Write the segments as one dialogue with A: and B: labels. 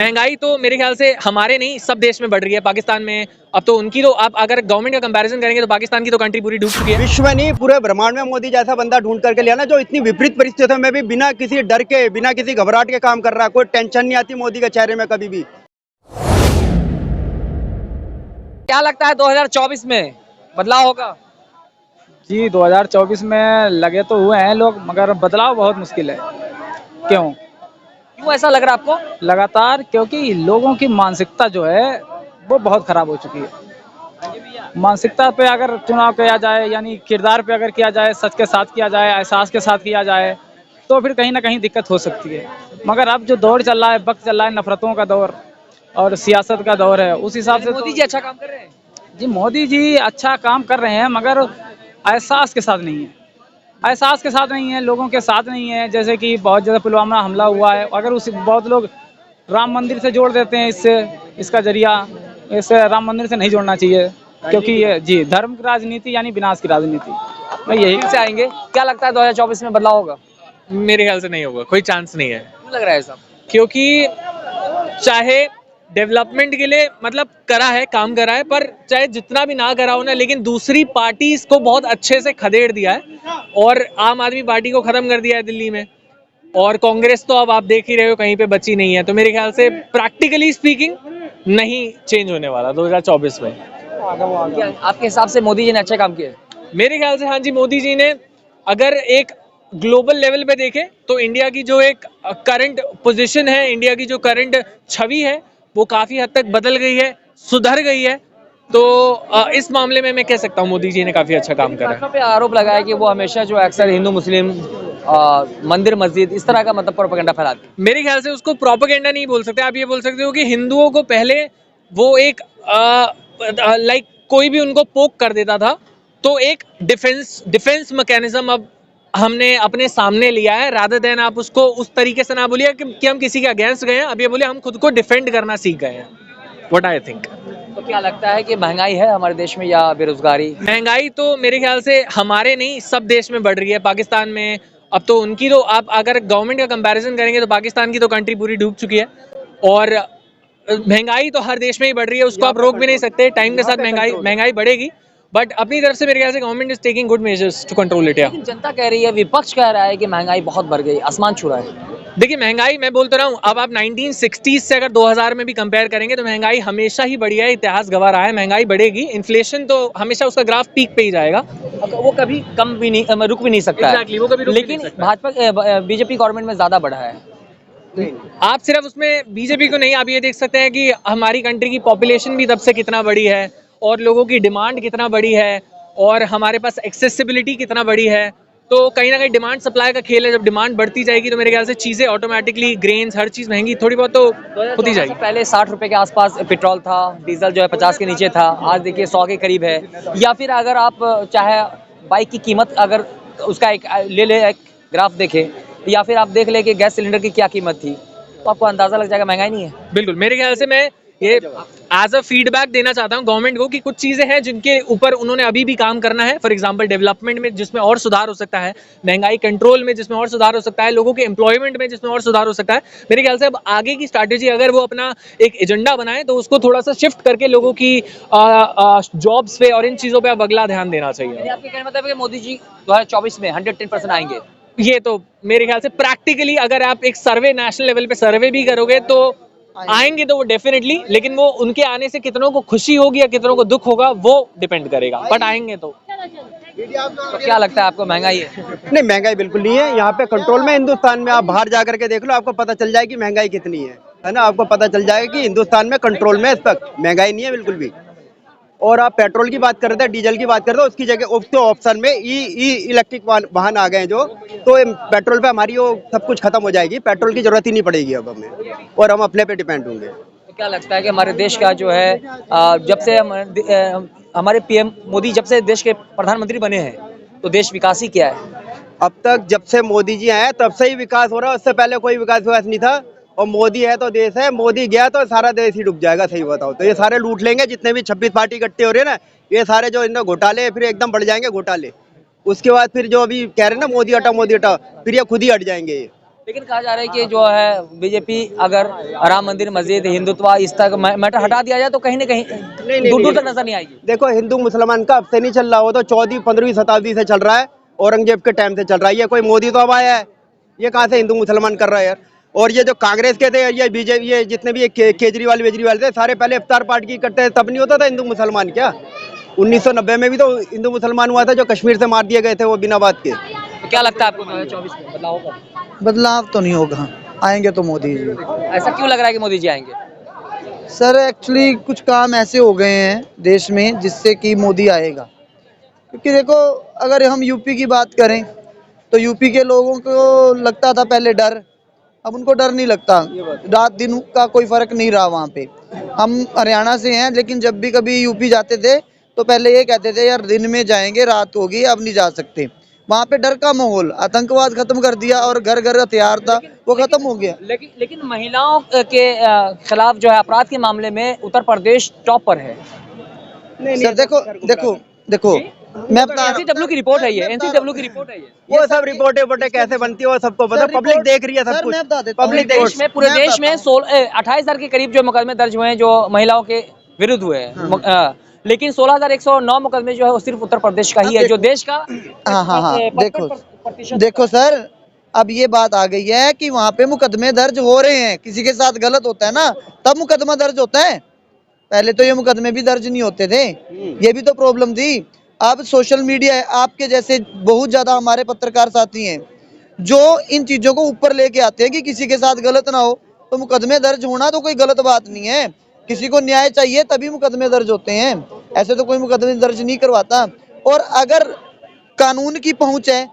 A: महंगाई तो मेरे ख्याल से हमारे नहीं सब देश में बढ़ रही है। पाकिस्तान में अब तो उनकी तो आप अगर गवर्नमेंट का कंपैरिजन करेंगे तो पाकिस्तान की तो कंट्री पूरी डूब चुकी है।
B: विश्व में नहीं, पूरे ब्रह्मांड में मोदी जैसा बंदा ढूंढ करके लिया ना, जो इतनी विपरीत परिस्थितियों में भी बिना किसी डर के, बिना किसी घबराहट के काम कर रहा है। कोई टेंशन नहीं आती मोदी के चेहरे में कभी भी।
A: क्या लगता है 2024 में बदलाव होगा?
C: जी 2024 में लगे तो हुए हैं लोग, मगर बदलाव बहुत मुश्किल है। क्यों
A: ऐसा लग रहा है आपको?
C: लगातार, क्योंकि लोगों की मानसिकता जो है वो बहुत खराब हो चुकी है। मानसिकता पे अगर चुनाव किया जाए, यानी किरदार पे अगर किया जाए, सच के साथ किया जाए, एहसास के साथ किया जाए, तो फिर कहीं ना कहीं दिक्कत हो सकती है। मगर अब जो दौर चल रहा है, वक्त चल रहा है नफरतों का दौर और सियासत का दौर है, उस हिसाब से
A: मोदी जी अच्छा काम कर रहे हैं।
C: जी मोदी जी अच्छा काम कर रहे हैं, मगर एहसास के साथ नहीं है। एहसास के साथ नहीं है, लोगों के साथ नहीं है। जैसे कि बहुत ज़्यादा पुलवामा हमला हुआ है, अगर उस बहुत लोग राम मंदिर से जोड़ देते हैं, इसका जरिया इसे राम मंदिर से नहीं जोड़ना चाहिए, क्योंकि ये जी धर्म की राजनीति यानी विनाश की राजनीति। मैं यही
A: से आएंगे। क्या लगता है 2024 में बदलाव होगा?
D: मेरे ख्याल से नहीं होगा, कोई चांस नहीं है।
A: क्यों लग रहा है सब?
D: क्योंकि चाहे डेवलपमेंट के लिए मतलब करा है, काम करा है, पर चाहे जितना भी ना करा हो ना, लेकिन दूसरी पार्टी इसको बहुत अच्छे से खदेड़ दिया है और आम आदमी पार्टी को खत्म कर दिया है दिल्ली में। और कांग्रेस तो अब आप देख ही रहे हो कहीं पे बची नहीं है। तो मेरे ख्याल से प्रैक्टिकली स्पीकिंग नहीं चेंज होने वाला 2024 में।
A: क्या आपके हिसाब से मोदी जी ने अच्छा काम किया?
D: मेरे ख्याल से हाँ जी, मोदी जी ने अगर एक ग्लोबल लेवल पे देखें तो इंडिया की जो एक करंट पोजीशन है, इंडिया की जो करंट छवि है, वो काफी हद तक बदल गई है, सुधर गई है। तो इस मामले में मैं कह सकता हूँ मोदी जी ने काफी अच्छा काम करा है।
A: पे आरोप लगाया कि वो हमेशा जो अक्सर हिंदू मुस्लिम मंदिर मस्जिद इस तरह का मतलब प्रोपेगेंडा फैलाते हैं।
D: मेरे ख्याल से उसको प्रोपेगेंडा नहीं बोल सकते, आप ये बोल सकते हो कि हिंदुओं को पहले वो एक लाइक कोई भी उनको पोक कर देता था, तो एक डिफेंस मैकेनिज्म अब हमने अपने सामने लिया है। रादर देन आप उसको उस तरीके से ना बोलिए कि हम किसी के अगेंस्ट गए हैं, अब ये बोलिए हम खुद को डिफेंड करना सीख गए हैं। What I think.
A: तो क्या लगता है कि महंगाई है हमारे देश में या बेरोजगारी?
D: महंगाई तो मेरे ख्याल से हमारे नहीं सब देश में बढ़ रही है। पाकिस्तान में अब तो उनकी तो आप अगर गवर्नमेंट का कंपैरिजन करेंगे तो पाकिस्तान की तो कंट्री पूरी डूब चुकी है। और महंगाई तो हर देश में ही बढ़ रही है, उसको आप रोक भी नहीं सकते। टाइम के साथ महंगाई बढ़ेगी, बट अपनी तरफ से मेरे ख्याल से government is taking good measures to control it.
A: लेकिन जनता कह रही है, विपक्ष कह रहा है कि महंगाई बहुत बढ़ गई, आसमान छू रहा है।
D: देखिए महंगाई, मैं बोलता रहा हूँ, अब आप 1960s से अगर 2000 में भी कंपेयर करेंगे तो महंगाई हमेशा ही बढ़ी है, इतिहास गवाह रहा है। महंगाई बढ़ेगी, इन्फ्लेशन तो हमेशा उसका ग्राफ पीक पे ही जाएगा,
A: वो कभी कम भी नहीं, रुक भी नहीं सकता है।
D: वो कभी रुक भी
A: लेकिन
D: नहीं सकता।
A: भाजपा बीजेपी गवर्नमेंट में ज्यादा बढ़ा है।
D: आप सिर्फ उसमें बीजेपी को नहीं, आप ये देख सकते हैं कि हमारी कंट्री की पॉपुलेशन भी तब से कितना बड़ी है और लोगों की डिमांड कितना बड़ी है और हमारे पास एक्सेसिबिलिटी कितना बड़ी है। तो कहीं ना कहीं डिमांड सप्लाई का खेल है। जब डिमांड बढ़ती जाएगी तो मेरे ख्याल से चीजें ऑटोमेटिकली, ग्रेन्स, हर चीज महंगी थोड़ी बहुत तो होती जाएगी।
A: पहले 60 रुपए के आसपास पेट्रोल था, डीजल जो है 50 के नीचे था, आज देखिए 100 के करीब है। या फिर अगर आप चाहे बाइक की कीमत अगर उसका एक एक ग्राफ देखें, या फिर आप देख ले कि गैस सिलेंडर की क्या कीमत थी, तो आपको अंदाजा लग जाएगा महंगाई नहीं है।
D: बिल्कुल, मेरे ख्याल से मैं ये एज अ फीडबैक देना चाहता हूँ गवर्नमेंट को कि कुछ चीजें हैं जिनके ऊपर उन्होंने अभी भी काम करना है। फॉर एग्जांपल डेवलपमेंट में जिसमें और सुधार हो सकता है, महंगाई कंट्रोल में जिसमें और सुधार हो सकता है, लोगों के एम्प्लॉयमेंट में जिसमें और सुधार हो सकता है। मेरे ख्याल से अब आगे की स्ट्रैटेजी अगर वो अपना एक एजेंडा बनाए तो उसको थोड़ा सा शिफ्ट करके लोगों की जॉब्स पे और इन चीजों पे अब अगला ध्यान देना चाहिए।
A: आपके कहने मतलब है कि मोदी जी 2024 में 110% आएंगे?
D: ये तो मेरे ख्याल से प्रैक्टिकली अगर आप एक सर्वे, नेशनल लेवल पे सर्वे भी करोगे तो आएंगे तो वो डेफिनेटली, लेकिन वो उनके आने से कितनों को खुशी होगी या कितनों को दुख होगा वो डिपेंड करेगा, बट आएंगे तो।
A: तो क्या लगता है आपको, महंगाई है?
B: नहीं, महंगाई बिल्कुल नहीं है। यहाँ पे कंट्रोल में हिंदुस्तान में। आप बाहर जा करके देख लो, आपको पता चल जाएगी महंगाई कितनी है ना। आपको पता चल जाएगा कि हिंदुस्तान में कंट्रोल में इस वक्त महंगाई नहीं है बिल्कुल भी। और आप पेट्रोल की बात कर रहे थे, डीजल की बात कर रहे थे, उसकी जगह उसके ऑप्शन में इलेक्ट्रिक वाहन आ गए हैं जो, तो पेट्रोल पे हमारी वो सब कुछ खत्म हो जाएगी। पेट्रोल की जरूरत ही नहीं पड़ेगी अब हमें, और हम अपने पे डिपेंड होंगे।
A: तो क्या लगता है कि हमारे देश का जो है जब से हमारे पीएम मोदी जब से देश के प्रधानमंत्री बने हैं तो देश विकास ही किया है?
B: अब तक जब से मोदी जी आए तब से ही विकास हो रहा है, उससे पहले कोई विकास नहीं था। और मोदी है तो देश है, मोदी गया तो सारा देश ही डूब जाएगा। सही बताओ तो ये सारे लूट लेंगे, जितने भी 26 पार्टी इकट्ठे हो रहे हैं ना, ये सारे जो इनके घोटाले फिर एकदम बढ़ जाएंगे घोटाले। उसके बाद फिर जो अभी कह रहे हैं ना मोदी हटा, फिर ये खुद ही हट जाएंगे।
A: लेकिन कहा जा रहा है कि जो है बीजेपी अगर राम मंदिर, मस्जिद, हिंदुत्व इस तक मैटर हटा दिया जाए तो कहीं ना कहीं दूर दूर तक नजर नहीं आएगी।
B: देखो हिंदू मुसलमान का अब से नहीं चल रहा, वो तो 14वीं-15वीं शताब्दी से चल रहा है, औरंगजेब के टाइम से चल रहा है। ये कोई मोदी तो अब आया है, ये कहाँ से हिंदू मुसलमान कर रहा है यार। और ये जो कांग्रेस के थे, ये बीजेपी, ये जितने भी केजरीवाल वेजरीवाल थे, सारे पहले इफ्तार पार्टी करते थे, तब नहीं होता था हिंदू मुसलमान क्या। 1990 में भी तो हिंदू मुसलमान हुआ था, जो कश्मीर से मार दिए गए थे वो बिना बात के।
A: तो क्या लगता है आपको 2024 में बदलाव होगा?
E: बदलाव तो नहीं होगा, आएंगे तो मोदी जी।
A: ऐसा क्यों लग रहा है कि मोदी जी आएंगे?
E: सर एक्चुअली कुछ काम ऐसे हो गए हैं देश में जिससे कि मोदी आएगा। क्योंकि देखो अगर हम यूपी की बात करें तो यूपी के लोगों को लगता था पहले डर, अब उनको डर नहीं लगता, रात दिन का कोई फर्क नहीं रहा वहाँ पे। हम हरियाणा से हैं लेकिन जब भी कभी यूपी जाते थे तो पहले ये कहते थे यार दिन में जाएंगे, रात होगी अब नहीं जा सकते। वहाँ पे डर का माहौल, आतंकवाद खत्म कर दिया और घर घर हथियार था वो खत्म हो गया।
A: लेकिन महिलाओं के खिलाफ जो है अपराध के मामले में उत्तर प्रदेश टॉप पर है।
E: सर देखो मैं बता रहा हूँ,
A: एनसीडब्ल्यू की रिपोर्ट है ये, एनसीडब्ल्यू की रिपोर्ट है ये।
B: वो सब रिपोर्टें कैसे बनती है वो सबको पता, पब्लिक देख रही है सब कुछ।
A: पब्लिक देश में, पूरे देश में 28,000 के करीब जो मुकदमे दर्ज हुए हैं जो महिलाओं के विरुद्ध हुए हैं, लेकिन 16,109 मुकदमे जो है वो सिर्फ उत्तर प्रदेश का ही है, जो देश का
E: हाँ देखो सर अब ये बात आ गई है कि वहाँ पे मुकदमे दर्ज हो रहे हैं, किसी के साथ गलत होता है ना तब मुकदमा दर्ज होता है, पहले तो ये मुकदमे भी दर्ज नहीं होते थे, ये भी तो प्रॉब्लम थी। अब सोशल मीडिया है, आपके जैसे बहुत ज्यादा हमारे पत्रकार साथी हैं जो इन चीजों को ऊपर लेके आते हैं कि किसी के साथ गलत ना हो, तो मुकदमे दर्ज होना तो कोई गलत बात नहीं है, किसी को न्याय चाहिए तभी मुकदमे दर्ज होते हैं, ऐसे तो कोई मुकदमे दर्ज नहीं करवाता। और अगर कानून की पहुंच है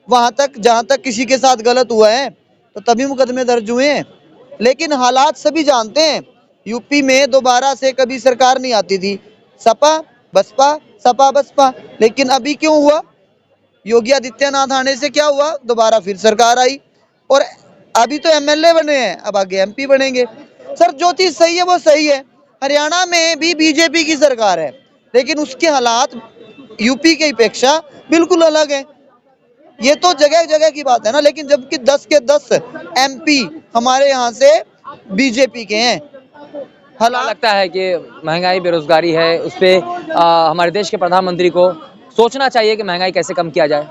E: वहां तक जहां तक किसी के साथ गलत हुआ है तो तभी मुकदमे दर्ज हुए हैं। लेकिन हालात सभी जानते हैं, यूपी में दोबारा से कभी सरकार नहीं आती थी, सपा बसपा, लेकिन अभी क्यों हुआ, योगी आदित्यनाथ आने से क्या हुआ, दोबारा फिर सरकार आई और अभी तो एमएलए बने हैं, अब आगे एमपी बनेंगे। सर जो चीज सही है वो सही है, हरियाणा में भी बीजेपी की सरकार है लेकिन उसके हालात यूपी की अपेक्षा बिल्कुल अलग है, ये तो जगह जगह की बात है ना। लेकिन जबकि 10 के 10 एमपी हमारे यहाँ से बीजेपी के हैं।
A: हालात लगता है कि महंगाई बेरोजगारी है, उस पर हमारे देश के प्रधानमंत्री को सोचना चाहिए कि महंगाई कैसे कम किया जाए।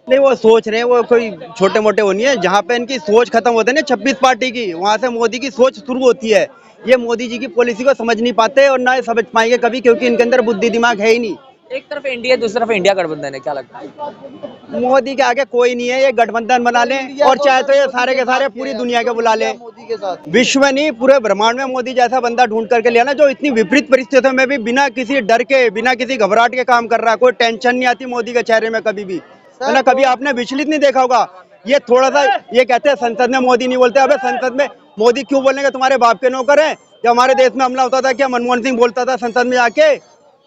B: नहीं वो सोच रहे हैं, वो कोई छोटे मोटे वो नहीं है, जहाँ पे इनकी सोच खत्म होती है ना 26 पार्टी की, वहाँ से मोदी की सोच शुरू होती है। ये मोदी जी की पॉलिसी को समझ नहीं पाते और ना समझ पाएंगे कभी, क्योंकि इनके अंदर बुद्धि दिमाग है ही नहीं।
A: एक तरफ इंडिया, दूसरी तरफ इंडिया गठबंधन है, क्या लगता है?
B: मोदी के आगे कोई नहीं है, ये गठबंधन बना लें और चाहे तो ये सारे के सारे पूरी दुनिया के बुला लें,
E: मोदी के साथ
B: विश्व में नहीं पूरे ब्रह्मांड में मोदी जैसा बंदा ढूंढ करके लिया ना, जो इतनी विपरीत परिस्थितियों में भी बिना किसी डर के, बिना किसी घबराहट के काम कर रहा है। कोई टेंशन नहीं आती मोदी के चेहरे में कभी भी, है ना। कभी आपने विचलित नहीं देखा होगा। ये थोड़ा सा ये कहते हैं संसद में मोदी नहीं बोलते, अबे संसद में मोदी क्यों बोलेंगे, तुम्हारे बाप के नौकर हैं। जब हमारे देश में हमला होता था क्या मनमोहन सिंह बोलता था संसद में आके,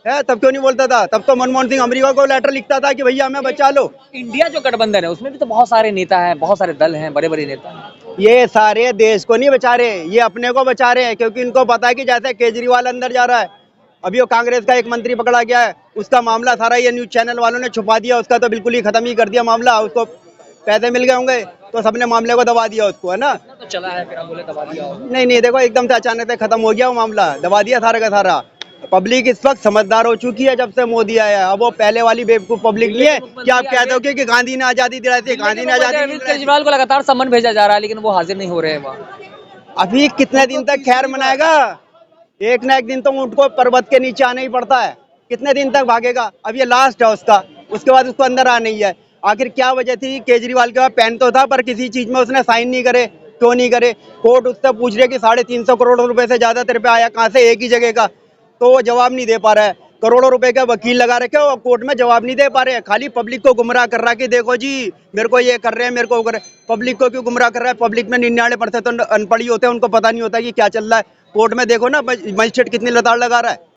B: है तब क्यों नहीं बोलता था? तब तो मनमोहन सिंह अमेरिका को लेटर लिखता था कि भैया हमें बचा लो।
A: इंडिया जो गठबंधन है उसमें भी तो बहुत सारे नेता हैं, बहुत सारे दल हैं, बड़े बड़े नेता हैं।
B: ये सारे देश को नहीं बचा रहे, ये अपने को बचा रहे हैं, क्योंकि इनको पता है कि जैसे केजरीवाल अंदर जा रहा है, अभी वो कांग्रेस का एक मंत्री पकड़ा गया है, उसका मामला सारा ये न्यूज चैनल वालों ने छुपा दिया, उसका तो बिल्कुल ही खत्म ही कर दिया मामला। उसको पैसे मिल गए होंगे तो सबने मामले को दबा दिया उसको, है ना।
A: तो चला है फिर हम बोले दबा दिया होगा।
B: नहीं देखो एकदम से अचानक से खत्म हो गया वो मामला, दबा दिया सारा का सारा। पब्लिक इस वक्त समझदार हो चुकी है जब से मोदी आया है। अब वो पहले वाली बेवकूफ पब्लिक नहीं है कि आप कहते हो कि गांधी ने आजादी दिलाई थी, गांधी ने आजादी नहीं दिलाई।
A: केजरीवाल को लगातार सम्मन भेजा जा रहा है लेकिन वो हाजिर नहीं हो रहे हैं वहाँ।
B: अभी कितने दिन तक खैर मनाएगा, एक ना एक दिन तो ऊँट को पर्वत के नीचे आना ही पड़ता है, कितने दिन तक भागेगा। अब ये लास्ट है उसका, उसके बाद उसको अंदर आना ही है। आखिर क्या वजह थी? केजरीवाल के पास पेन तो था पर किसी चीज में उसने साइन नहीं करे, क्यों नहीं करे? कोर्ट उससे पूछ रही है कि 350 करोड़ रुपए से ज्यादा तेरे पे आया कहाँ से, एक ही जगह का, तो वो जवाब नहीं दे पा रहा है। करोड़ों रुपए का वकील लगा रखे और कोर्ट में जवाब नहीं दे पा रहे हैं, खाली पब्लिक को गुमराह कर रहा है कि देखो जी मेरे को ये कर रहे हैं, मेरे को कर रहे हैं। पब्लिक को क्यों गुमराह कर रहा है? पब्लिक में 99% तो अनपढ़ी होते हैं, उनको पता नहीं होता कि क्या चल रहा है। कोर्ट में देखो ना मजिस्ट्रेट कितनी लताड़ लगा रहा है।